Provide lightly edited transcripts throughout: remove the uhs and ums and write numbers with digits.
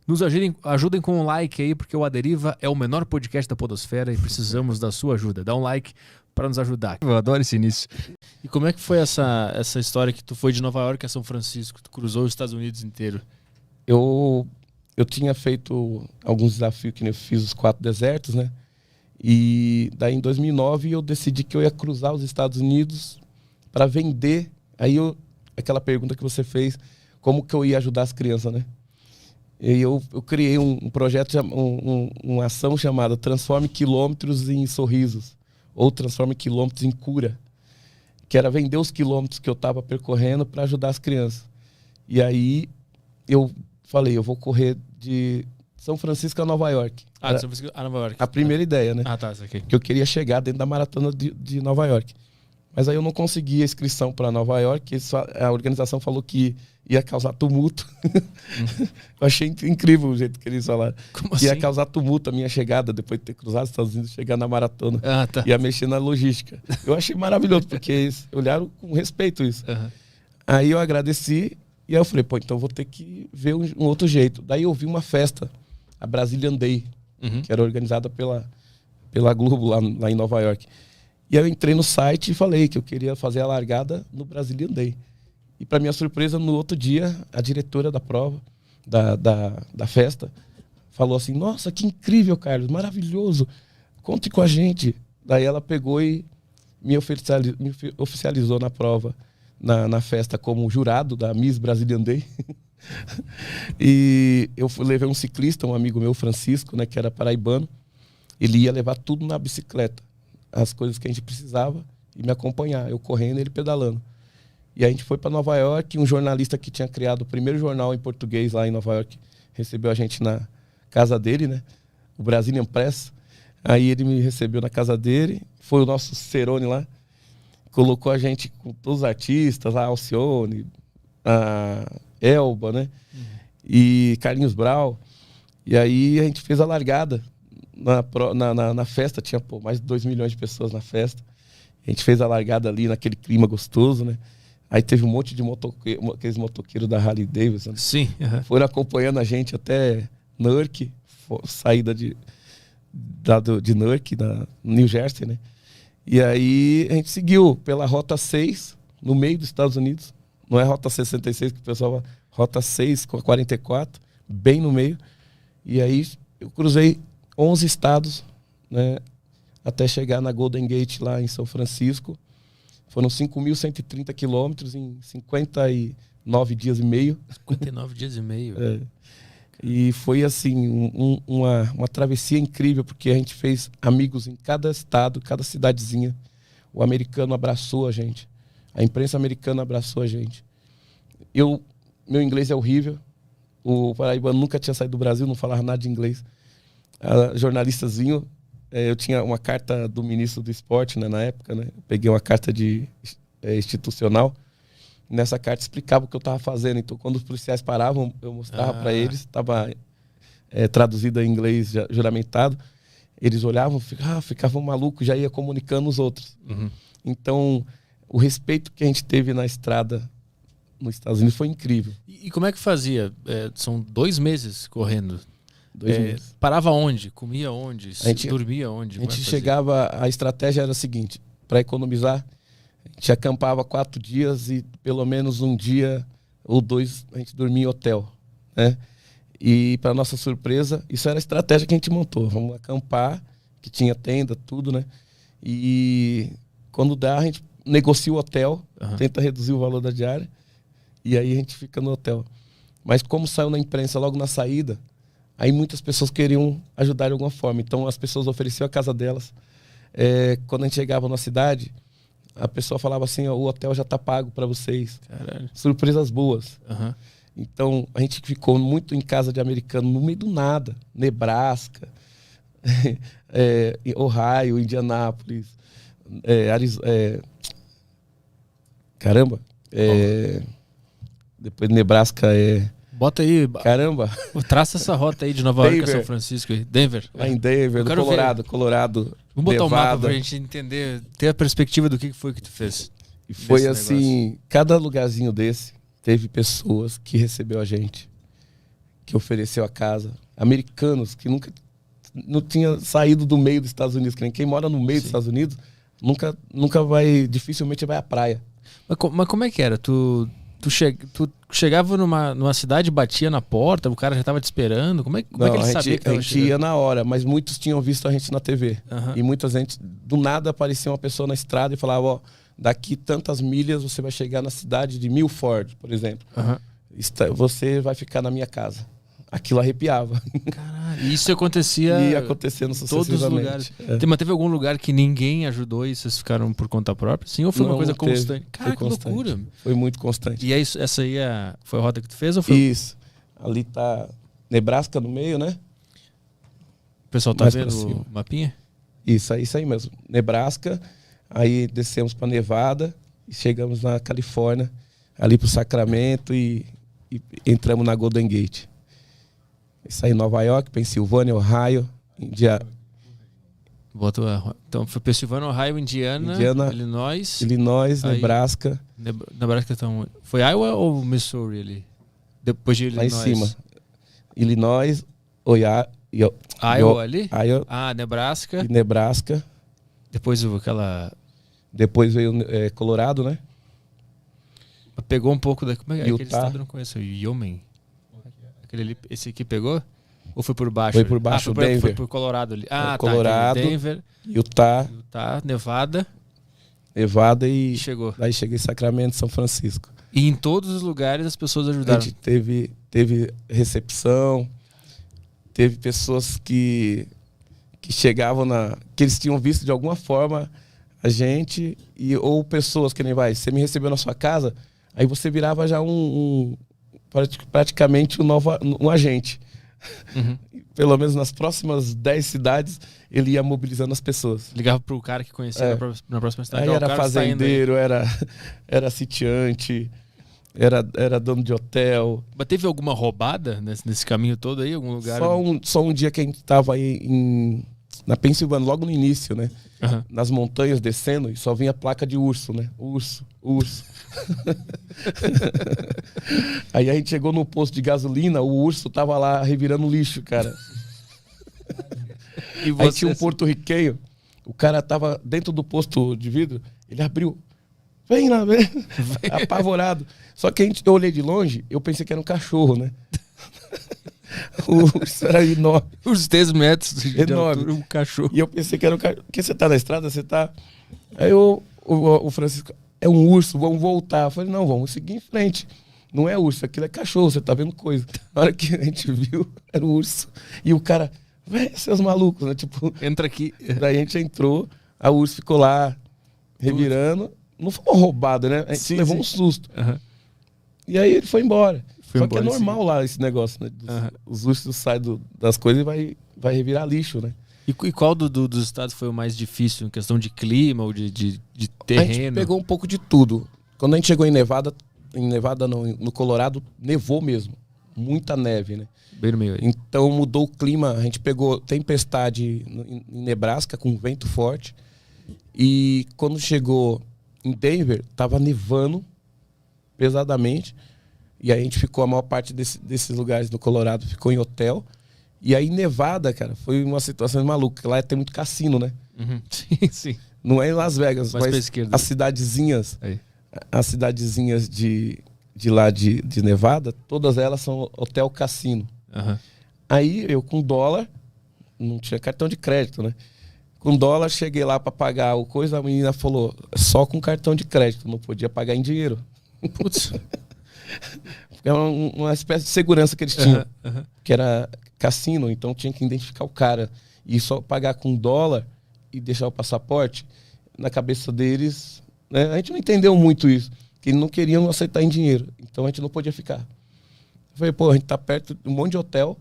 Nos ajudem com um like aí, porque o A Deriva é o menor podcast da podosfera e precisamos da sua ajuda. Dá um like para nos ajudar. Eu adoro esse início. E como é que foi essa história que tu foi de Nova York a São Francisco? Tu cruzou os Estados Unidos inteiro. Eu tinha feito alguns desafios, que eu fiz os 4 desertos, né? E daí em 2009 eu decidi que eu ia cruzar os Estados Unidos para vender. Aí aquela pergunta que você fez, como que eu ia ajudar as crianças, né? E eu criei um projeto, uma ação chamada Transforme Quilômetros em Sorrisos, ou Transforme Quilômetros em Cura, que era vender os quilômetros que eu estava percorrendo para ajudar as crianças. E aí eu falei, eu vou correr de São Francisco a Nova York. De São Francisco a Nova York. A primeira ideia, né? Tá, isso aqui. Que eu queria chegar dentro da maratona de Nova York. Mas aí eu não consegui a inscrição para Nova York. A organização falou que ia causar tumulto. Eu achei incrível o jeito que eles falaram. Como assim? Ia causar tumulto a minha chegada, depois de ter cruzado os Estados Unidos, chegar na maratona. Tá. Ia mexer na logística. Eu achei maravilhoso, porque eles olharam com respeito isso. Uhum. Aí eu agradeci e aí eu falei, então eu vou ter que ver um outro jeito. Daí eu vi uma festa, a Brazilian Day, que era organizada pela Globo lá em Nova York. E eu entrei no site e falei que eu queria fazer a largada no Brazilian Day. E para minha surpresa, no outro dia, a diretora da prova, da festa, falou assim, nossa, que incrível, Carlos, maravilhoso, conte com a gente. Daí ela pegou e me oficializou na prova, na festa, como jurado da Miss Brazilian Day. E eu levei um ciclista, um amigo meu, Francisco, né, que era paraibano. Ele ia levar tudo na bicicleta, as coisas que a gente precisava, e me acompanhar, eu correndo e ele pedalando. E a gente foi para Nova York, um jornalista que tinha criado o primeiro jornal em português lá em Nova York, recebeu a gente na casa dele, né, o Brazilian Press. Aí ele me recebeu na casa dele, foi o nosso Cerone lá, colocou a gente com todos os artistas, a Alcione, a Elba, né, e Carlinhos Brau. E aí a gente fez a largada. Na festa, tinha mais de 2 milhões de pessoas na festa. A gente fez a largada ali naquele clima gostoso, né? Aí teve um monte de aqueles motoqueiros da Harley Davidson. Sim. Foram acompanhando a gente até Newark, saída de Newark, da New Jersey, né? E aí a gente seguiu pela Rota 6, no meio dos Estados Unidos. Não é Rota 66, que o pessoal fala, Rota 6 com a 44, bem no meio. E aí eu cruzei 11 estados, né, até chegar na Golden Gate lá em São Francisco. Foram 5.130 quilômetros em 59 dias e meio. 59 dias e meio. E foi assim, uma travessia incrível, porque a gente fez amigos em cada estado, cada cidadezinha. O americano abraçou a gente. A imprensa americana abraçou a gente. Meu inglês é horrível. O paraibano nunca tinha saído do Brasil, não falava nada de inglês. Jornalistazinho, eu tinha uma carta do ministro do esporte, né, na época, né? Eu peguei uma carta institucional. Nessa carta explicava o que eu estava fazendo. Então, quando os policiais paravam, eu mostrava para eles, estava traduzido em inglês juramentado. Eles olhavam, ficavam malucos, já ia comunicando os outros. Então, o respeito que a gente teve na estrada nos Estados Unidos foi incrível. E como é que fazia? São 2 meses correndo. 2 meses. Parava onde? Comia onde? Dormia onde? A gente chegava, a estratégia era a seguinte, para economizar, a gente acampava 4 dias e pelo menos 1 dia ou 2 a gente dormia em hotel, né? E para nossa surpresa, isso era a estratégia que a gente montou. Vamos acampar, que tinha tenda, tudo, né? E quando dá, a gente negocia o hotel, tenta reduzir o valor da diária, e aí a gente fica no hotel. Mas como saiu na imprensa logo na saída, aí muitas pessoas queriam ajudar de alguma forma. Então as pessoas ofereciam a casa delas. Quando a gente chegava na cidade, a pessoa falava assim, o hotel já está pago para vocês. Caralho. Surpresas boas. Então a gente ficou muito em casa de americano, no meio do nada. Nebraska, Ohio, Indianápolis, caramba. Depois de Nebraska Bota aí. Caramba. Traça essa rota aí de Nova York a São Francisco. Denver. Lá em Denver, do Colorado. Vamos botar Nevada. o mapa pra gente entender, ter a perspectiva do que foi que tu fez. E foi assim, cada lugarzinho desse teve pessoas que recebeu a gente, que ofereceu a casa. Americanos que nunca não tinha saído do meio dos Estados Unidos. Que nem quem mora no meio dos Estados Unidos nunca vai, dificilmente vai à praia. Mas como é que era? Tu chegava numa cidade, batia na porta, o cara já tava te esperando? Como é que ele sabia que tava a gente ia na hora, mas muitos tinham visto a gente na TV. Aham. E muita gente, do nada, aparecia uma pessoa na estrada e falava, ó, daqui tantas milhas você vai chegar na cidade de Milford, por exemplo. Aham. Você vai ficar na minha casa. Aquilo arrepiava. Caralho, isso acontecia E ia acontecendo em todos os sucessivamente. lugares. É. Mas teve algum lugar que ninguém ajudou e vocês ficaram por conta própria? Sim, ou foi uma Não coisa teve, constante? foi Cara, que constante. loucura. Foi muito constante. E aí, essa aí foi a rota que tu fez ou foi? Isso. Ali tá Nebraska no meio, né? O pessoal tá Mais pra vendo cima. o mapinha? Isso aí mesmo. Nebraska, aí descemos para Nevada e chegamos na Califórnia, ali pro Sacramento e entramos na Golden Gate. Isso aí, Nova York, Pensilvânia, Ohio, Indiana, Então foi Pensilvânia, Ohio, Indiana, Illinois. Illinois, Aí- Nebraska, Nebraska então. Foi Iowa ou Missouri ali? Depois de lá em Illinois. cima. Illinois, Iowa ali? Iowa Ah, Nebraska. e Nebraska. Depois aquela. Depois veio Colorado, né? Pegou um pouco da. Como é que aquele Utah. estado eu não conheço? Wyoming. Aquele ali, esse aqui pegou? Ou foi por baixo? Foi por baixo, foi Denver. por Colorado ali. Ah, Colorado. tá. aquele Denver, Utah, Nevada Nevada e e chegou. daí cheguei em Sacramento, São Francisco. E em todos os lugares as pessoas A ajudaram. gente teve recepção, teve pessoas que chegavam que eles tinham visto de alguma forma a gente, ou pessoas que nem vai, você me recebeu na sua casa, aí você virava já praticamente um agente. Uhum. Pelo menos nas próximas 10 cidades, ele ia mobilizando as pessoas. Ligava pro cara que conhecia na próxima cidade. Aí Ó, o era cara tá indo aí. fazendeiro, era sitiante, era dono de hotel. Mas teve alguma roubada nesse caminho todo aí? Algum lugar? Só um dia que a gente estava aí na Pensilvânia, logo no início, né? Aham. Nas montanhas descendo, e só vinha placa de urso, né? Urso. Aí a gente chegou no posto de gasolina, o urso tava lá revirando lixo, cara. E Aí tinha um porto-riquenho, o cara tava dentro do posto de vidro, ele abriu. Vem lá, vem. Apavorado. Só que eu olhei de longe, eu pensei que era um cachorro, né? O urso era enorme. Os 10 metros de Enorme. altura, um cachorro. E eu pensei que era um cachorro. Porque você tá na estrada, você tá... Aí o Francisco, é um urso, vamos voltar. Eu falei, não, vamos seguir em frente. Não é urso, aquilo é cachorro, você tá vendo coisa. Na hora que a gente viu, era um urso. E o cara, seus malucos, né? Tipo, Entra aqui. daí a gente entrou, a urso ficou lá, revirando. Não foi uma roubada, né? A gente Sim, levou sim. um susto. Aham. E aí ele foi embora. Foi Só embora, que é normal lá esse negócio, né? Aham. Os ursos saem das coisas e vai revirar lixo, né? E qual dos estados foi o mais difícil em questão de clima ou de A terreno? gente pegou um pouco de tudo. Quando a gente chegou em Nevada não, no Colorado, nevou mesmo. Muita neve, né? Bem no meio aí. Então mudou o clima. A gente pegou tempestade em Nebraska, com vento forte. E quando chegou em Denver, tava nevando pesadamente. E aí a gente ficou, a maior parte desses lugares no Colorado ficou em hotel. E aí Nevada, cara, foi uma situação maluca. Lá tem muito cassino, né? Uhum. Sim, sim. Não é em Las Vegas, Mais pra mas esquerda. as cidadezinhas, Aí. de lá de Nevada, todas elas são hotel cassino. Aham. Aí eu com dólar, não tinha cartão de crédito, né? Com dólar, cheguei lá para pagar o coisa, a menina falou, só com cartão de crédito, não podia pagar em dinheiro. Putz. É uma espécie de segurança que eles tinham, Aham, aham. que era cassino, então tinha que identificar o cara. E só pagar com dólar e deixar o passaporte, na cabeça deles, né? A gente não entendeu muito isso, que eles não queriam aceitar em dinheiro, então a gente não podia ficar. Eu falei, pô, a gente tá perto de um monte de hotel,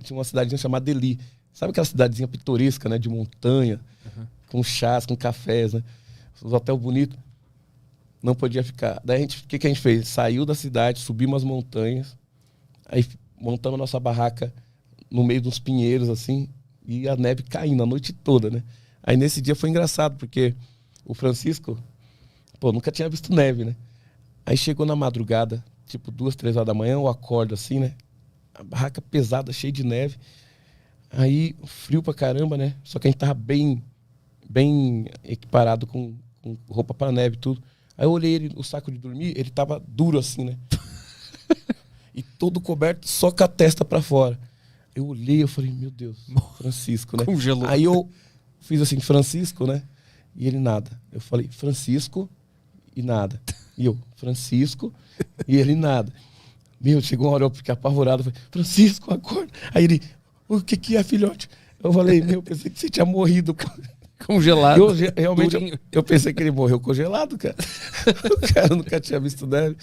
tinha uma cidadezinha chamada Deli. Sabe aquela cidadezinha pitoresca, né? De montanha, com chás, com cafés, né? Os hotéis bonitos. Não podia ficar. Daí o que a gente fez? Saiu da cidade, subimos as montanhas, aí montamos nossa barraca no meio dos pinheiros, assim, e a neve caindo a noite toda, né? Aí nesse dia foi engraçado, porque o Francisco, pô, nunca tinha visto neve, né? Aí chegou na madrugada, tipo 2, 3 horas da manhã, eu acordo assim, né? a barraca pesada, cheia de neve. Aí, frio pra caramba, né? Só que a gente tava bem equiparado com roupa pra neve e tudo. Aí eu olhei o saco de dormir, ele tava duro assim, né? E todo coberto, só com a testa pra fora. Eu olhei, eu falei, meu Deus, Francisco, né? Congelou. Aí eu fiz assim, Francisco, né? E ele nada. Eu falei, Francisco e nada. E eu, Francisco e ele nada. Meu, chegou uma hora eu fiquei apavorado. Eu falei, Francisco, acorda. Aí ele, o que é, filhote? Eu falei, meu, pensei que você tinha morrido. Congelado. Realmente, eu pensei que ele morreu congelado, cara. O cara nunca tinha visto neve.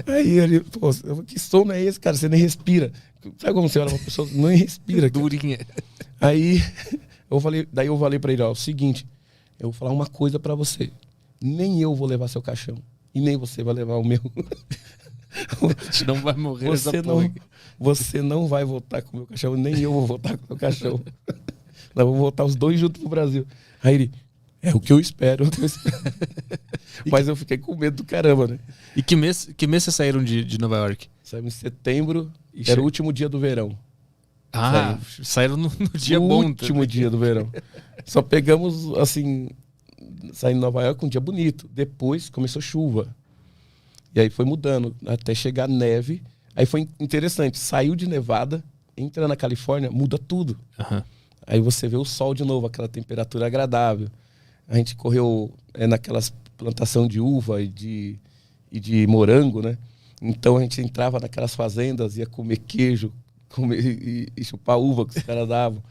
Aí ele, pô, que sono é esse, cara? Você nem respira. Sabe como você olha uma pessoa nem respira, cara? Durinha. Aí daí eu falei pra ele, ó, o seguinte, eu vou falar uma coisa pra você. Nem eu vou levar seu caixão. E nem você vai levar o meu. A gente não vai morrer você não vai voltar com o meu caixão, nem eu vou voltar com o meu caixão. Nós vamos voltar os dois juntos pro Brasil. Aí ele, é o que eu espero. Mas eu fiquei com medo do caramba, né? E que mês vocês saíram de Nova York? Saímos em setembro, era o último dia do verão. Ah, saíram no dia no bom. Último dia do verão. Só pegamos, assim, saindo de Nova York um dia bonito. Depois começou chuva. E aí foi mudando, até chegar neve. Aí foi interessante, saiu de Nevada, entra na Califórnia, muda tudo. Uhum. Aí você vê o sol de novo, aquela temperatura agradável. A gente correu naquelas plantação de uva e de morango, né? Então a gente entrava naquelas fazendas, ia comer queijo, e chupar uva que os caras davam.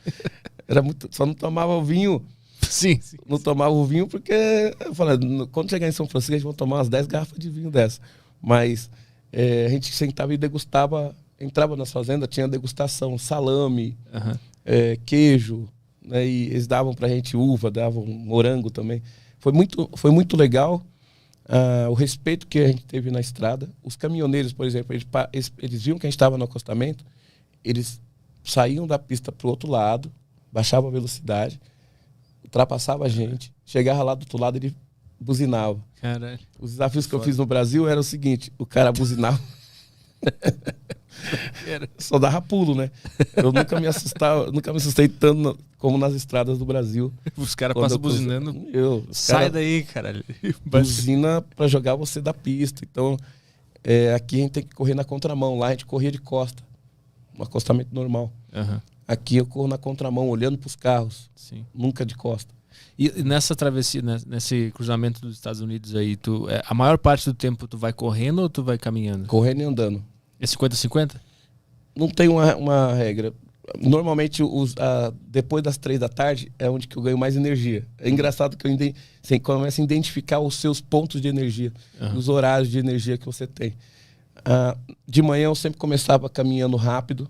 Era muito, só não tomava o vinho. Sim. Não tomava o vinho porque, eu falei, quando chegar em São Francisco, a gente vai tomar umas 10 garrafas de vinho dessa. Mas a gente sentava e degustava, entrava nas fazendas, tinha degustação, salame, queijo, né? E eles davam pra gente uva, davam morango também. Foi muito legal o respeito que a gente teve na estrada. Os caminhoneiros, por exemplo, eles viam que a gente estava no acostamento, eles saíam da pista pro outro lado, baixavam a velocidade, ultrapassava a gente, chegava lá do outro lado, ele buzinava. Caralho. Os desafios que eu fiz no Brasil eram o seguinte, o cara buzinava. Só dava pulo, né? Eu nunca me assustei tanto como nas estradas do Brasil. Os caras passam buzinando. Sai daí, caralho. Buzina pra jogar você da pista. Então, aqui a gente tem que correr na contramão. Lá a gente corria de costa. Um acostamento normal. Uhum. Aqui eu corro na contramão, olhando pros carros. Sim. Nunca de costa. E nessa travessia, nesse cruzamento dos Estados Unidos aí, a maior parte do tempo tu vai correndo ou tu vai caminhando? Correndo e andando. É 50-50? Não tem uma regra. Normalmente, depois das 3 da tarde é onde que eu ganho mais energia. É engraçado que você começa a identificar os seus pontos de energia, os horários de energia que você tem. De manhã eu sempre começava caminhando rápido,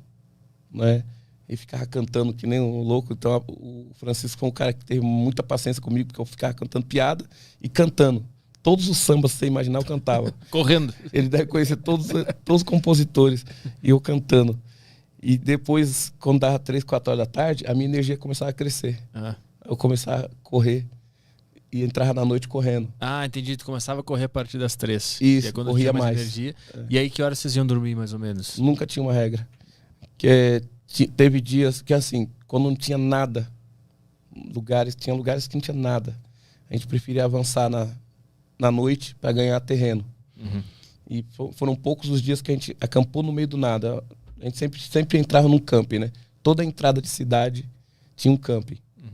né? E ficava cantando que nem um louco. Então o Francisco foi um cara que teve muita paciência comigo, porque eu ficava cantando piada e cantando. Todos os sambas que você imaginar eu cantava. Correndo. Ele deve conhecer todos os compositores. E eu cantando. E depois, quando dava 3, 4 horas da tarde, a minha energia começava a crescer. Eu começava a correr e entrava na noite correndo. Ah, entendi. Tu começava a correr a partir das 3. Isso, e quando corria tinha mais. Energia. E aí que horas vocês iam dormir, mais ou menos? Nunca tinha uma regra. Teve dias que, assim, quando não tinha nada, tinha lugares que não tinha nada. A gente preferia avançar na noite para ganhar terreno. Uhum. E foram poucos os dias que a gente acampou no meio do nada. A gente sempre entrava num camping, né? Toda entrada de cidade tinha um camping. Uhum.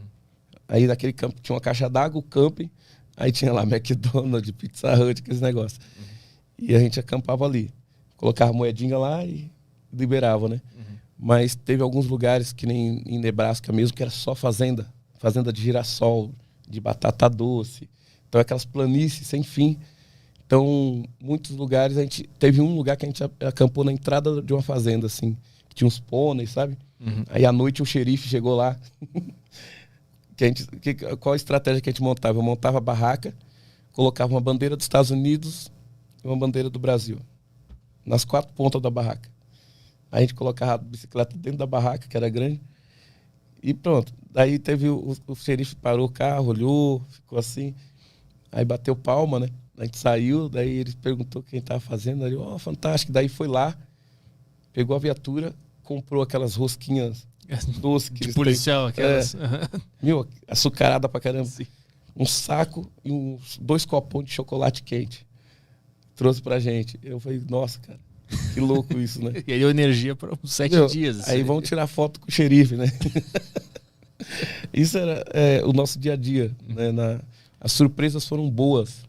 Aí naquele camping tinha uma caixa d'água, o camping, aí tinha lá McDonald's, Pizza Hut, aqueles negócios. Uhum. E a gente acampava ali. Colocava moedinha lá e liberava, né? Uhum. Mas teve alguns lugares, que nem em Nebraska mesmo, que era só fazenda. Fazenda de girassol, de batata doce. Então, aquelas planícies sem fim. Então, muitos lugares, teve um lugar que a gente acampou na entrada de uma fazenda, assim. Que tinha uns pôneis, sabe? Uhum. Aí, à noite, o xerife chegou lá. Qual a estratégia que a gente montava? Eu montava a barraca, colocava uma bandeira dos Estados Unidos e uma bandeira do Brasil. Nas 4 pontas da barraca. A gente colocava a bicicleta dentro da barraca, que era grande, e pronto. Daí teve o xerife parou o carro, olhou, ficou assim, aí bateu palma, né? A gente saiu, daí ele perguntou quem estava fazendo, aí, fantástico. Daí foi lá, pegou a viatura comprou aquelas rosquinhas doces que De eles policial, têm. aquelas. Meu, açucarada pra caramba. Sim. Um saco e uns 2 copões de chocolate quente. Trouxe pra gente. Eu falei, nossa, cara, que louco isso, né? E aí deu energia para uns 7 Meu, dias. Aí vamos tirar foto com o xerife, né? Isso era o nosso dia a dia, né? As surpresas foram boas.